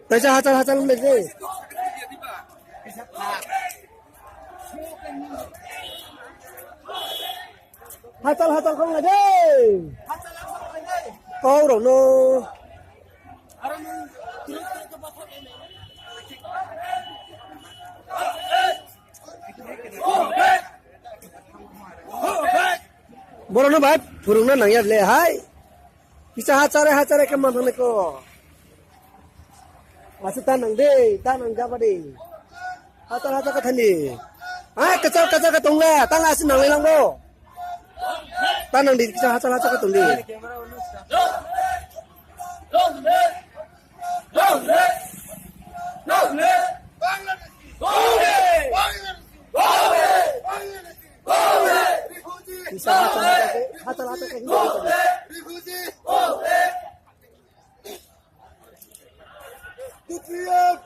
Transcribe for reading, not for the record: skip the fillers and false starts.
Tại sao hatal lên đi? Hatal không là đi. Câu rồi nó. Boro na ba? Purung na nangyari le hai. Bisa hacare ke mana ko? Masih tanang jaba deh. Hatal ke thani. Ah kacau ke tungga, tang asin nang lelang lo. Tanang di bisa hatal ke tunggi. Bisa hatal ke hindi. Kipiyak!